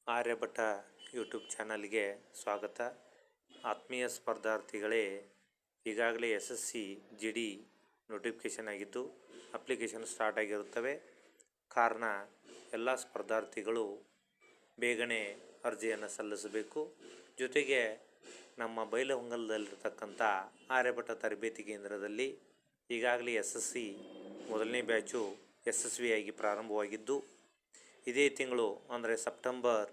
Aryabhata YouTube ಚಾನಲ್ಗೆ ಸ್ವಾಗತ. ಆತ್ಮೀಯ ಸ್ಪರ್ಧಾರ್ಥಿಗಳೇ, ಈಗಾಗಲೇ SSC GD ನೋಟಿಫಿಕೇಷನ್ ಆಗಿದ್ದು ಅಪ್ಲಿಕೇಶನ್ ಸ್ಟಾರ್ಟ್ ಆಗಿರುತ್ತವೆ. ಕಾರಣ ಎಲ್ಲ ಸ್ಪರ್ಧಾರ್ಥಿಗಳು ಬೇಗನೆ ಅರ್ಜಿಯನ್ನು ಸಲ್ಲಿಸಬೇಕು. ಜೊತೆಗೆ ನಮ್ಮ ಬೈಲಹೊಂಗಲದಲ್ಲಿರ್ತಕ್ಕಂಥ ಆರ್ಯಭಟ ತರಬೇತಿ ಕೇಂದ್ರದಲ್ಲಿ ಈಗಾಗಲೇ SSC ಮೊದಲನೇ ಬ್ಯಾಚು ಯಶಸ್ವಿಯಾಗಿ ಪ್ರಾರಂಭವಾಗಿದ್ದು, ಇದೇ ತಿಂಗಳು ಅಂದರೆ ಸೆಪ್ಟೆಂಬರ್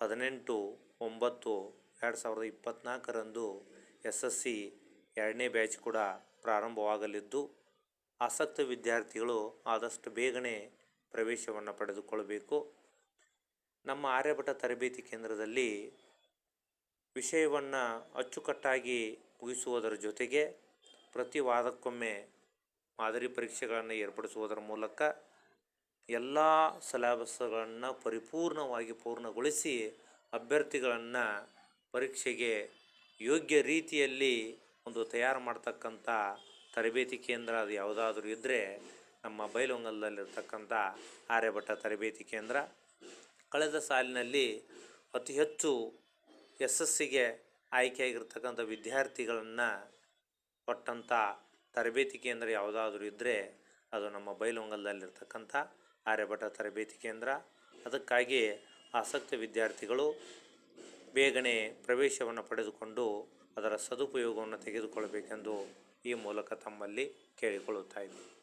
18/9/2024 SSC ಎರಡನೇ ಬ್ಯಾಚ್ ಕೂಡ ಪ್ರಾರಂಭವಾಗಲಿದ್ದು, ಆಸಕ್ತ ವಿದ್ಯಾರ್ಥಿಗಳು ಆದಷ್ಟು ಬೇಗನೆ ಪ್ರವೇಶವನ್ನು ಪಡೆದುಕೊಳ್ಳಬೇಕು. ನಮ್ಮ ಆರ್ಯಭಟ ತರಬೇತಿ ಕೇಂದ್ರದಲ್ಲಿ ವಿಷಯವನ್ನು ಅಚ್ಚುಕಟ್ಟಾಗಿ ಮುಗಿಸುವುದರ ಜೊತೆಗೆ ಪ್ರತಿ ವಾರಕ್ಕೊಮ್ಮೆ ಮಾದರಿ ಪರೀಕ್ಷೆಗಳನ್ನು ಏರ್ಪಡಿಸುವುದರ ಮೂಲಕ ಎಲ್ಲ ಸಿಲೆಬಸ್ಗಳನ್ನು ಪರಿಪೂರ್ಣವಾಗಿ ಪೂರ್ಣಗೊಳಿಸಿ ಅಭ್ಯರ್ಥಿಗಳನ್ನು ಪರೀಕ್ಷೆಗೆ ಯೋಗ್ಯ ರೀತಿಯಲ್ಲಿ ಒಂದು ತಯಾರು ಮಾಡ್ತಕ್ಕಂಥ ತರಬೇತಿ ಕೇಂದ್ರ ಅದು ಯಾವುದಾದ್ರೂ ಇದ್ದರೆ ನಮ್ಮ ಬೈಲಹೊಂಗಲದಲ್ಲಿರ್ತಕ್ಕಂಥ ಆರ್ಯಭಟ ತರಬೇತಿ ಕೇಂದ್ರ. ಕಳೆದ ಸಾಲಿನಲ್ಲಿ ಅತಿ ಹೆಚ್ಚು SSCಗೆ ಆಯ್ಕೆಯಾಗಿರ್ತಕ್ಕಂಥ ವಿದ್ಯಾರ್ಥಿಗಳನ್ನು ಕೊಟ್ಟಂಥ ತರಬೇತಿ ಕೇಂದ್ರ ಯಾವುದಾದ್ರೂ ಇದ್ದರೆ ಅದು ನಮ್ಮ ಬೈಲಹೊಂಗಲದಲ್ಲಿರ್ತಕ್ಕಂಥ ಆರ್ಯಭಟ ತರಬೇತಿ ಕೇಂದ್ರ. ಅದಕ್ಕಾಗಿ ಆಸಕ್ತ ವಿದ್ಯಾರ್ಥಿಗಳು ಬೇಗನೆ ಪ್ರವೇಶವನ್ನು ಪಡೆದುಕೊಂಡು ಅದರ ಸದುಪಯೋಗವನ್ನು ತೆಗೆದುಕೊಳ್ಳಬೇಕೆಂದು ಈ ಮೂಲಕ ತಮ್ಮಲ್ಲಿ ಕೇಳಿಕೊಳ್ಳುತ್ತಾ ಇದ್ದೀನಿ.